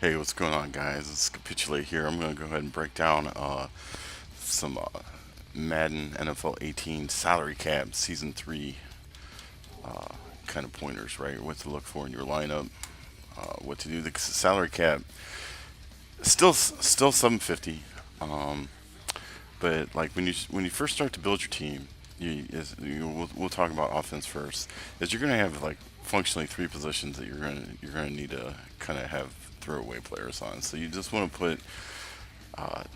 Hey, what's going on, guys? It's Capitulate here. I'm going to go ahead and break down some Madden NFL 18 salary cap season 3 kind of pointers, right? What to look for in your lineup, what to do. The salary cap still 750, um, but like when you first start to build your team, we'll talk about offense first. Is you're going to have like functionally three positions that you're going to need to kind of have throwaway players on. So you just want to put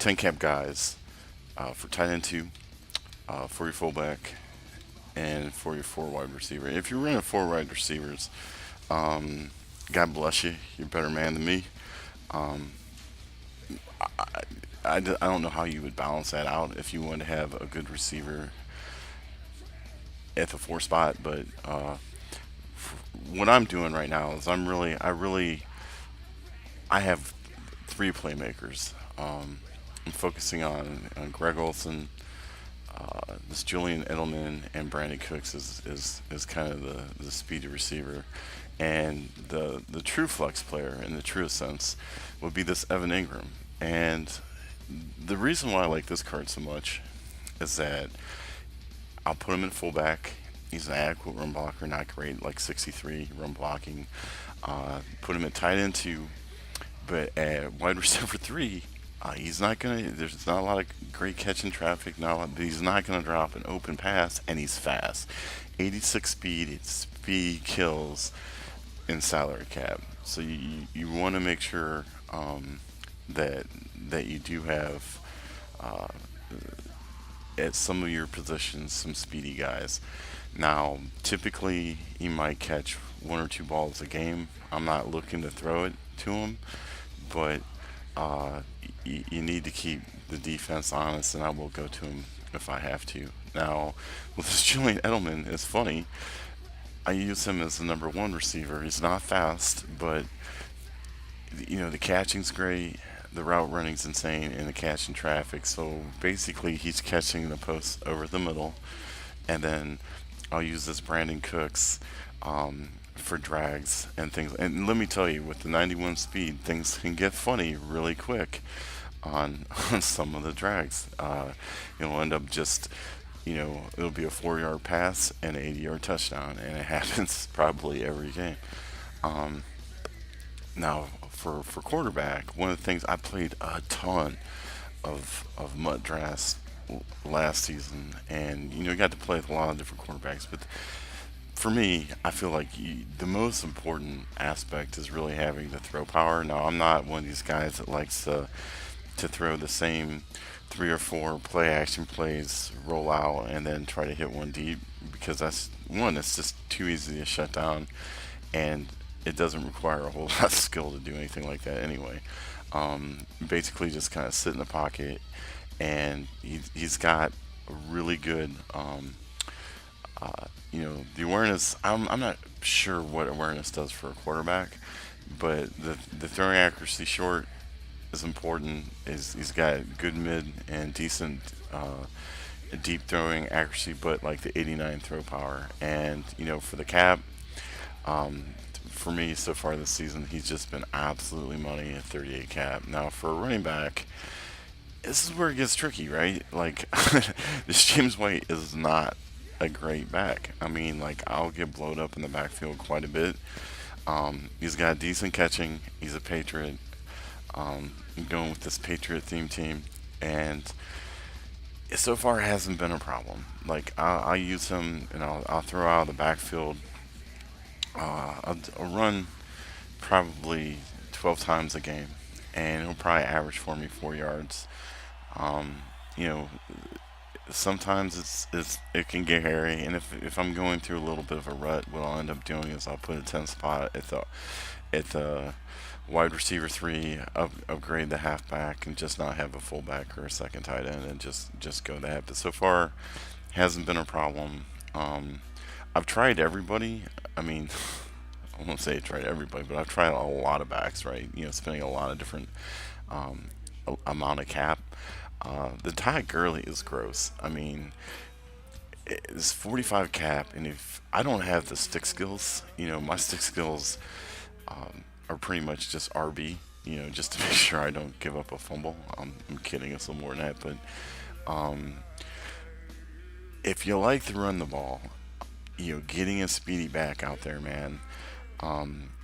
10 cap guys for tight end two, for your fullback, and for your four wide receiver. If you're running four wide receivers, um, God bless you, you're a better man than me. Um, I don't know how you would balance that out if you want to have a good receiver at the four spot, but what I'm doing right now is I have three playmakers. I'm focusing on Greg Olson, this Julian Edelman, and Brandon Cooks is kind of the speedy receiver, and the true flex player in the truest sense would be this Evan Ingram. And the reason why I like this card so much is that I'll put him in fullback. He's an adequate run blocker, not great, like 63 run blocking. Put him at tight end two, but at wide receiver three, he's not gonna. There's not a lot of great catching traffic. Not a lot, but he's not gonna drop an open pass, and he's fast. 86 speed, speed kills in salary cap. So you want to make sure that you do have uh, at some of your positions some speedy guys. Now, typically, he might catch one or two balls a game. I'm not looking to throw it to him, but you need to keep the defense honest, and I will go to him if I have to. Now, with this Julian Edelman, it's funny. I use him as the number one receiver. He's not fast, but the catching's great. The route running's insane, and the catching traffic. So basically, he's catching the post over the middle, and then I'll use this Brandon Cooks for drags and things. And let me tell you, with the 91 speed, things can get funny really quick on on some of the drags. You'll end up just it'll be a 4 yard pass and an 80-yard touchdown, and it happens probably every game. Um, Now for quarterback, one of the things I played a ton of MUT drafts last season, and you got to play with a lot of different quarterbacks. But for me, I feel like the most important aspect is really having the throw power. Now, I'm not one of these guys that likes to throw the same three or four play action plays, roll out, and then try to hit one deep, because that's one, it's just too easy to shut down, and it doesn't require a whole lot of skill to do anything like that anyway. Basically, just kind of sit in the pocket, and he's got a really good, the awareness. I'm not sure what awareness does for a quarterback, but the throwing accuracy short is important. He's got good mid and decent deep throwing accuracy, but like the 89 throw power. And for the cap, um, for me so far this season, he's just been absolutely money at 38 cap. Now for a running back, this is where it gets tricky, right? Like this James White is not a great back. I mean, like I'll get blowed up in the backfield quite a bit. He's got decent catching. He's a Patriot. I'm going with this Patriot theme team, and it so far hasn't been a problem. Like I'll use him, and I'll throw out of the backfield. I'll run probably 12 times a game, and he'll probably average for me 4 yards. Um, you know, Sometimes it can get hairy, and if I'm going through a little bit of a rut, what I'll end up doing is I'll put a 10 spot at the wide receiver three, upgrade the halfback, and just not have a fullback or a second tight end, and just go that. But so far, hasn't been a problem. I've tried everybody. I mean, I won't say I tried everybody, but I've tried a lot of backs. Right? Spending a lot of different um, amount of cap. The Ty Gurley is gross. I mean, it's 45 cap, and if I don't have the stick skills, my stick skills are pretty much just RB. just to make sure I don't give up a fumble. I'm kidding, it's a little more than that, but um, if you like to run the ball, getting a speedy back out there, man.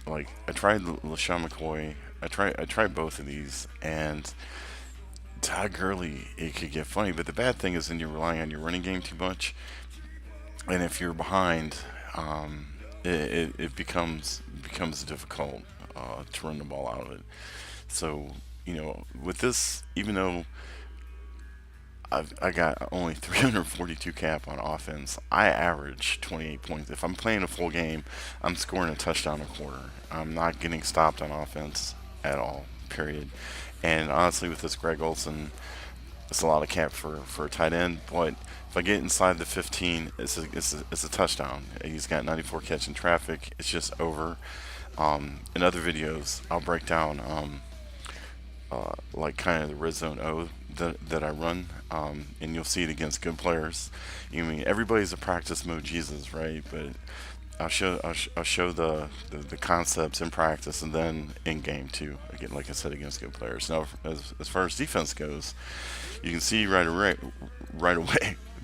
Like I tried LaShawn McCoy. I tried both of these, and Todd Gurley, it could get funny. But the bad thing is, when you're relying on your running game too much, and if you're behind, it becomes difficult to run the ball out of it. So with this, even though I got only 342 cap on offense, I average 28 points. If I'm playing a full game, I'm scoring a touchdown a quarter. I'm not getting stopped on offense at all. Period. And honestly, with this Greg Olson, it's a lot of cap for a tight end, but if I get inside the 15, it's a touchdown. He's got 94 catch in traffic. It's just over. In other videos, I'll break down like kind of the red zone O that I run, and you'll see it against good players. Mean everybody's a practice mode Jesus, right? But I'll show the concepts in practice and then in game too. Again, like I said, against good players. Now, as far as defense goes, you can see right away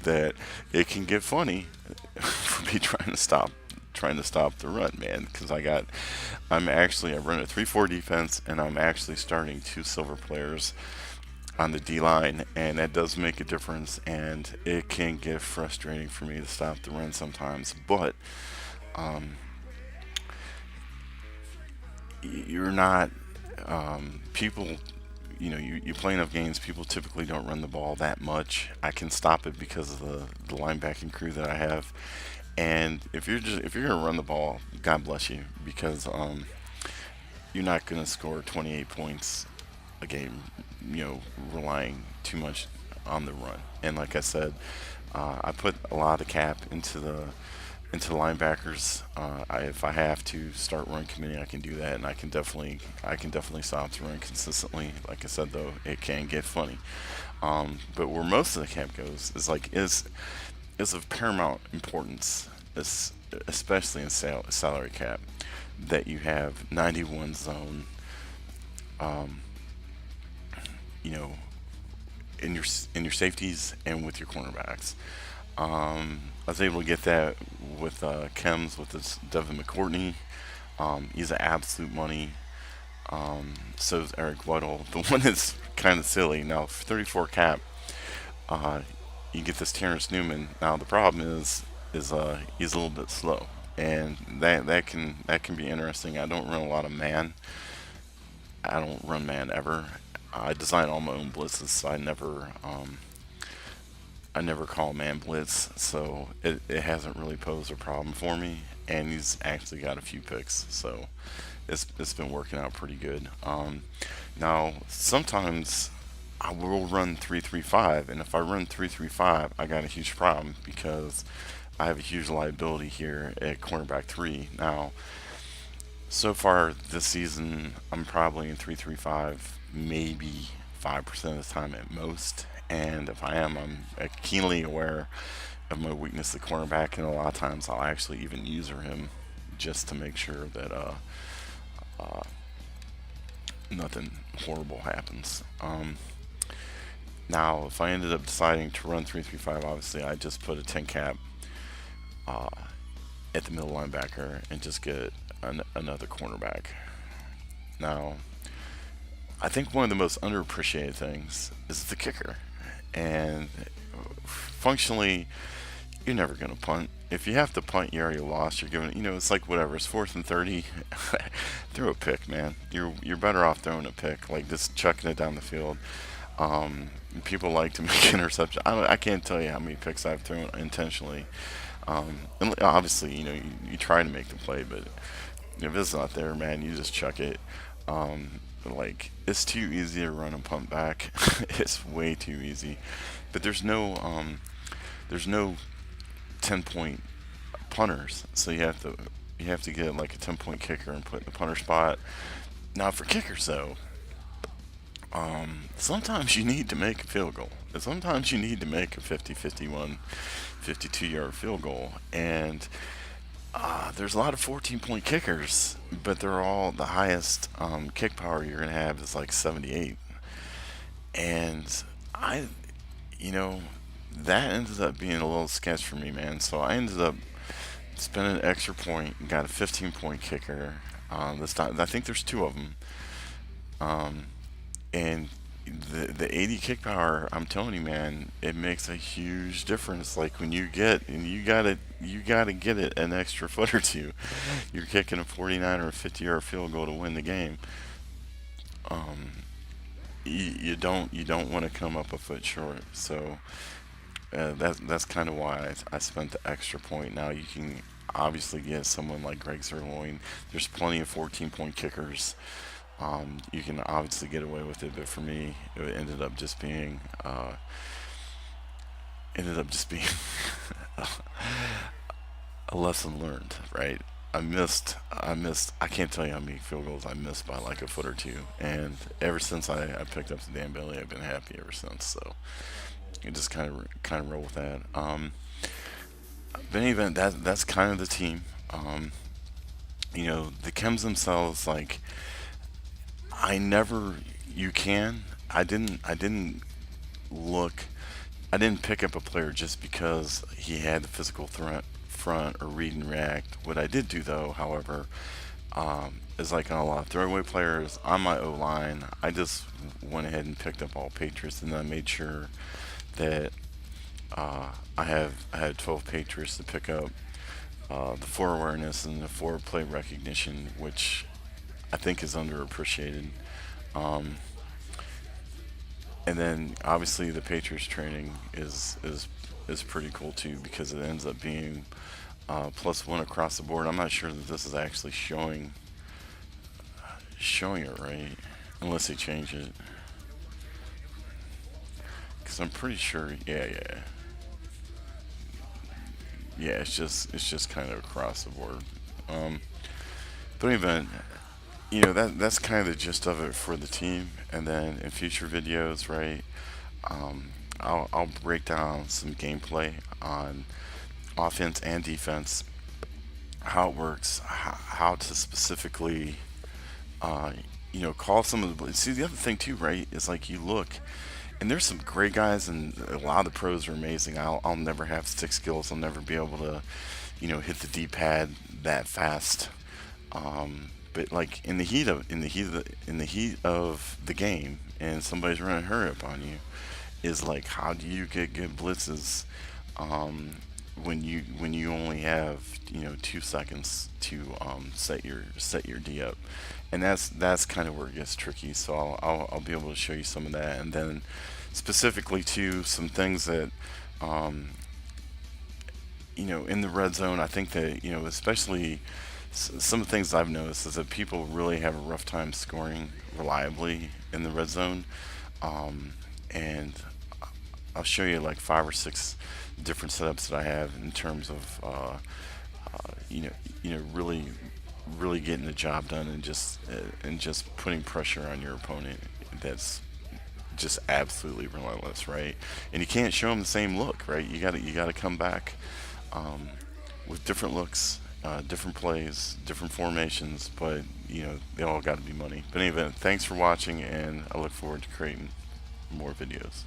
that it can get funny for me trying to stop the run, man. Because I run a 3-4 defense, and I'm actually starting two silver players on the D line, and that does make a difference. And it can get frustrating for me to stop the run sometimes, but um, you're not people. You play enough games. People typically don't run the ball that much. I can stop it because of the linebacking crew that I have. And if you're gonna run the ball, God bless you, because you're not gonna score 28 points a game, relying too much on the run. And like I said, I put a lot of cap into the linebackers. If I have to start run committing, I can do that, and I can definitely stop the run consistently. Like I said, though, it can get funny. But where most of the cap goes is of paramount importance, especially in salary cap, that you have 91 zone, um, you know, in your safeties and with your cornerbacks. I was able to get that with Chems with this Devin McCourtney. He's an absolute money. So is Eric Weddle. The one that's kind of silly now, 34 cap. Uh, you get this Terrence Newman. Now the problem is he's a little bit slow, and that can be interesting. I don't run a lot of man. I don't run man ever. I design all my own blitzes, so I never call a man blitz, so it hasn't really posed a problem for me. And he's actually got a few picks, so it's been working out pretty good. Now sometimes I will run 3-3-5, and if I run 3-3-5, I got a huge problem because I have a huge liability here at cornerback three. Now, so far this season, I'm probably in 3-3-5, maybe 5% of the time at most. And if I am, I'm keenly aware of my weakness at cornerback, and a lot of times I'll actually even user him just to make sure that uh, nothing horrible happens. Now, if I ended up deciding to run 3-3-5, obviously I just put a 10 cap uh, at the middle linebacker and just get another cornerback. Now, I think one of the most underappreciated things is the kicker. And functionally, you're never going to punt. If you have to punt, you already lost. You're giving, it's like whatever. It's 4th and 30. Throw a pick, man. You're better off throwing a pick, like just chucking it down the field. People like to make interceptions. I can't tell you how many picks I've thrown intentionally. And obviously, you try to make the play, but if it's not there, man, you just chuck it. Like, it's too easy to run and pump back. It's way too easy. But there's no 10-point punters, so you have to get like a 10-point kicker and put in the punter spot. Now for kickers though, sometimes you need to make a field goal. And sometimes you need to make a 50, 51, 52-yard field goal. And There's a lot of 14-point kickers, but they're all the highest kick power you're gonna have is like 78, and I, you know, that ended up being a little sketch for me, man. So I ended up spending an extra point and got a 15-point kicker. This time, I think there's two of them. And the 80 kick power, I'm telling you, man, it makes a huge difference. Like when you get and you gotta get it an extra foot or two. You're kicking a 49 or a 50-yard field goal to win the game. Um, you don't want to come up a foot short. So that's kind of why I spent the extra point. Now you can obviously get someone like Greg Zerloin. There's plenty of 14-point kickers. You can obviously get away with it, but for me, it ended up just being a lesson learned, right? I can't tell you how many field goals I missed by like a foot or two. And ever since I picked up the damn belly, I've been happy ever since. So you just kind of roll with that. But in any event, that's kind of the team. The chems themselves, like I never, you can. I didn't look. I didn't pick up a player just because he had the physical threat front or read and react. What I did do though, however, is like on a lot of throwaway players on my O line. I just went ahead and picked up all Patriots, and then I made sure that I had 12 Patriots to pick up the floor awareness and the forward play recognition, which I think is underappreciated. Um, and then obviously the Patriots training is pretty cool too because it ends up being +1 across the board. I'm not sure that this is actually showing it right, unless they change it. Because I'm pretty sure, yeah. It's just kind of across the board. Um, but even that's kind of the gist of it for the team. And then in future videos, right, I'll break down some gameplay on offense and defense, how it works, how to specifically, uh, call some of the. See, the other thing too, right, is like you look, and there's some great guys, and a lot of the pros are amazing. I'll never have stick skills. I'll never be able to, hit the D-pad that fast. But like in the heat of the game, and somebody's running hurry up on you, is like how do you get good blitzes um, when you only have 2 seconds to set your D up, and that's kind of where it gets tricky. So I'll be able to show you some of that, and then specifically to some things that um, in the red zone. I think that especially some of the things I've noticed is that people really have a rough time scoring reliably in the red zone, and I'll show you like 5 or 6 different setups that I have in terms of really getting the job done and just putting pressure on your opponent. That's just absolutely relentless, right? And you can't show them the same look, right? You got to come back um, with different looks, different plays, different formations, but they all got to be money. But anyway, thanks for watching, and I look forward to creating more videos.